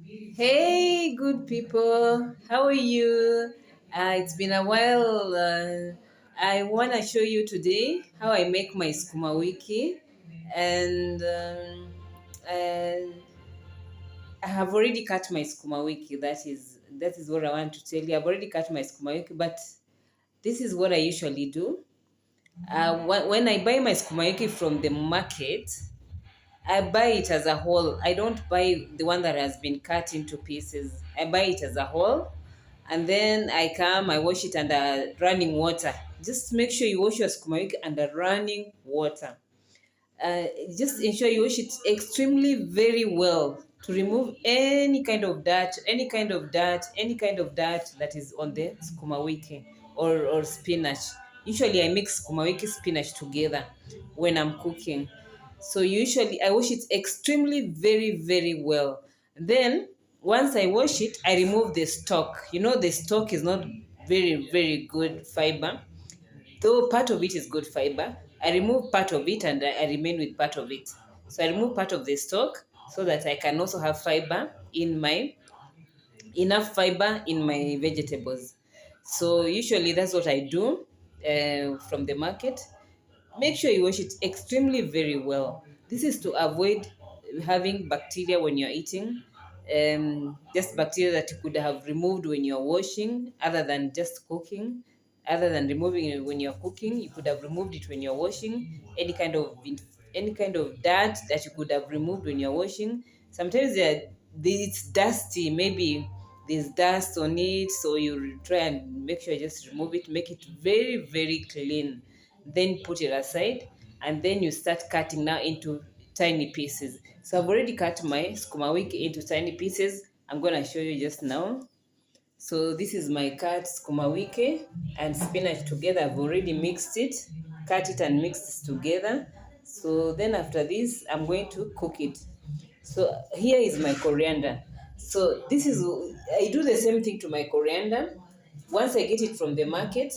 Hey, good people. How are you? It's been a while. I want to show you today how I make my sukumawiki, and and I have already cut my sukumawiki. That is what I want to tell you. I've already cut my sukumawiki, but this is what I usually do. When I buy my sukumawiki from the market, I buy it as a whole. I don't buy the one that has been cut into pieces. I buy it as a whole, and then I wash it under running water. Just make sure you wash your sukuma wiki under running water. uh, just ensure you wash it extremely very well to remove any kind of dirt that is on the sukuma wiki or spinach. Usually I mix sukuma wiki spinach together when I'm cooking. So usually I wash it extremely very well. Then once I wash it, I remove the stalk. The stalk is not very good fiber, though part of it is good fiber. I remove part of it and I remain with part of it. So I remove part of the stalk so that I can also have enough fiber in my vegetables. So usually that's what I do from the market. Make sure you wash it extremely very well. This is to avoid having bacteria when you're eating. Just bacteria that you could have removed when you're washing, other than just cooking. Other than removing it when you're cooking, you could have removed it when you're washing. Any kind of dirt that you could have removed when you're washing. Sometimes it's dusty, maybe there's dust on it, so you try and make sure you just remove it, make it very clean, then put it aside, and then you start cutting now into tiny pieces. So I've already cut my sukuma wiki into tiny pieces. I'm going to show you just now. So this is my cut sukuma wiki and spinach together. I've already mixed it, cut it and mixed it together. So then after this, I'm going to cook it. So here is my coriander. So I do the same thing to my coriander. Once I get it from the market,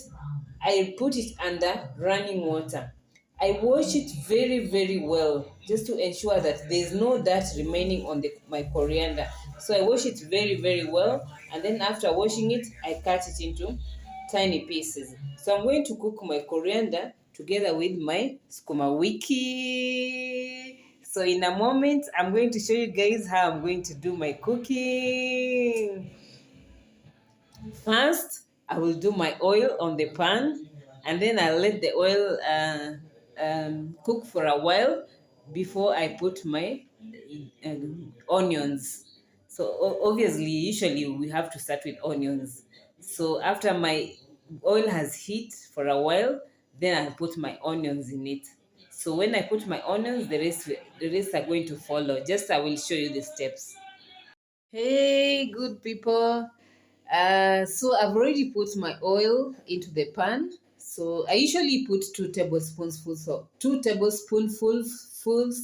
I put it under running water. I wash it very well just to ensure that there's no dirt remaining on my coriander. So I wash it very well, and then after washing it, I cut it into tiny pieces. So I'm going to cook my coriander together with my sukuma wiki. So in a moment, I'm going to show you guys how I'm going to do my cooking. First, I will do my oil on the pan, and then I'll let the oil cook for a while before I put my onions. So obviously, usually we have to start with onions. So after my oil has heat for a while, then I'll put my onions in it. So when I put my onions, the rest are going to follow. Just I will show you the steps. Hey, good people. So I've already put my oil into the pan. So I usually put 2 tablespoonfuls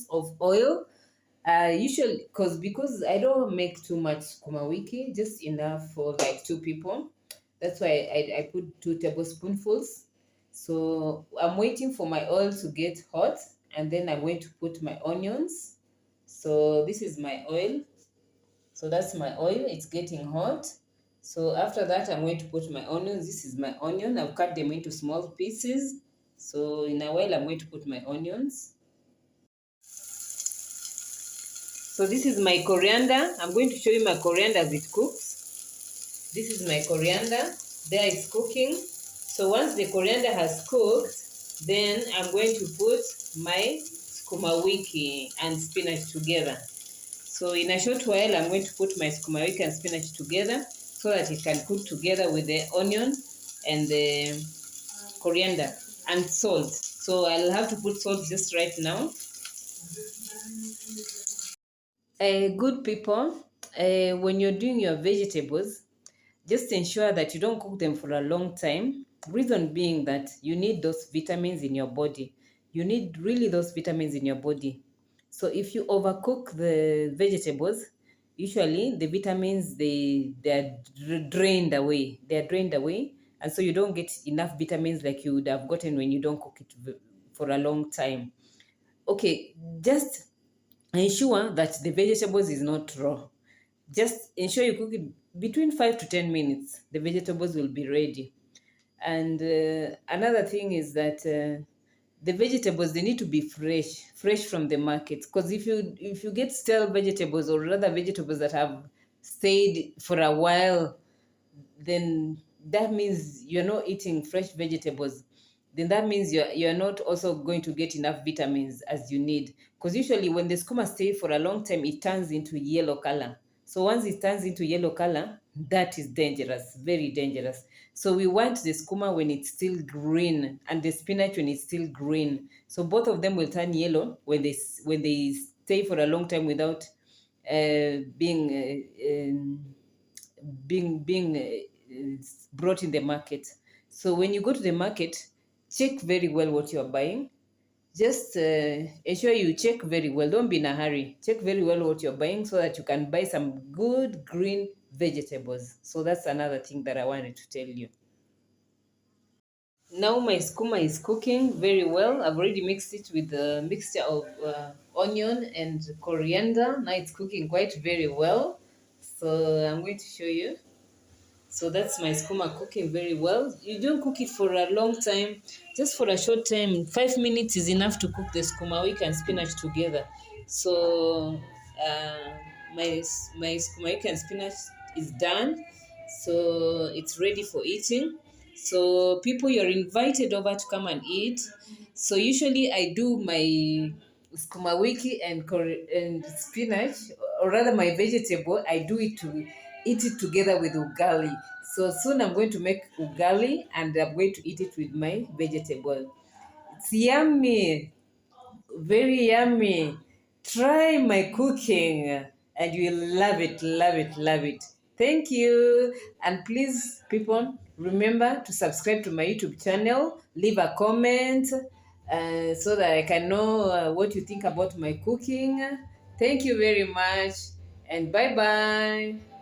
of oil. Usually, because I don't make too much sukuma wiki, just enough for like 2 people. That's why I put 2 tablespoonfuls. So I'm waiting for my oil to get hot, and then I'm going to put my onions. So this is my oil. So that's my oil. It's getting hot. So after that, I'm going to put my onions. This is my onion. I've cut them into small pieces. So in a while, I'm going to put my onions. So this is my coriander. I'm going to show you my coriander as it cooks. This is my coriander. There it's cooking. So once the coriander has cooked, then I'm going to put my sukuma wiki and spinach together. So in a short while, I'm going to put my sukumawiki and spinach together so that it can cook together with the onion and the coriander and salt. So I'll have to put salt just right now. Good people, when you're doing your vegetables, just ensure that you don't cook them for a long time. Reason being that you need those vitamins in your body. You need really those vitamins in your body. So if you overcook the vegetables, usually the vitamins they're drained away. They're drained away, and so you don't get enough vitamins like you would have gotten when you don't cook it for a long time. Okay, just ensure that the vegetables is not raw. Just ensure you cook it between 5 to 10 minutes. The vegetables will be ready. And another thing is that the vegetables, they need to be fresh from the market. Because if you get stale vegetables, or rather vegetables that have stayed for a while, then that means you're not eating fresh vegetables. Then that means you're not also going to get enough vitamins as you need. Because usually when the skuma stay for a long time, it turns into yellow color. So once it turns into yellow color, that is dangerous, very dangerous. So we want the skuma when it's still green, and the spinach when it's still green. So both of them will turn yellow when they stay for a long time without being brought in the market. So when you go to the market, check very well what you're buying. Just ensure you check very well. Don't be in a hurry. Check very well what you're buying so that you can buy some good green vegetables. So that's another thing that I wanted to tell you. Now my skuma is cooking very well. I've already mixed it with a mixture of onion and coriander. Now it's cooking quite very well. So I'm going to show you. So that's my skuma cooking very well. You don't cook it for a long time, just for a short time. 5 minutes is enough to cook the sukumawiki and spinach together. So uh, my sukumawiki and spinach is done. So it's ready for eating. So people, you're invited over to come and eat. So usually I do my sukumawiki and spinach, or rather my vegetable. I do it to eat it together with ugali. So soon I'm going to make ugali and I'm going to eat it with my vegetable. It's yummy, very yummy. Try my cooking and you'll love it, love it, love it. Thank you. And please, people, remember to subscribe to my YouTube channel, leave a comment so that I can know what you think about my cooking. Thank you very much and bye bye.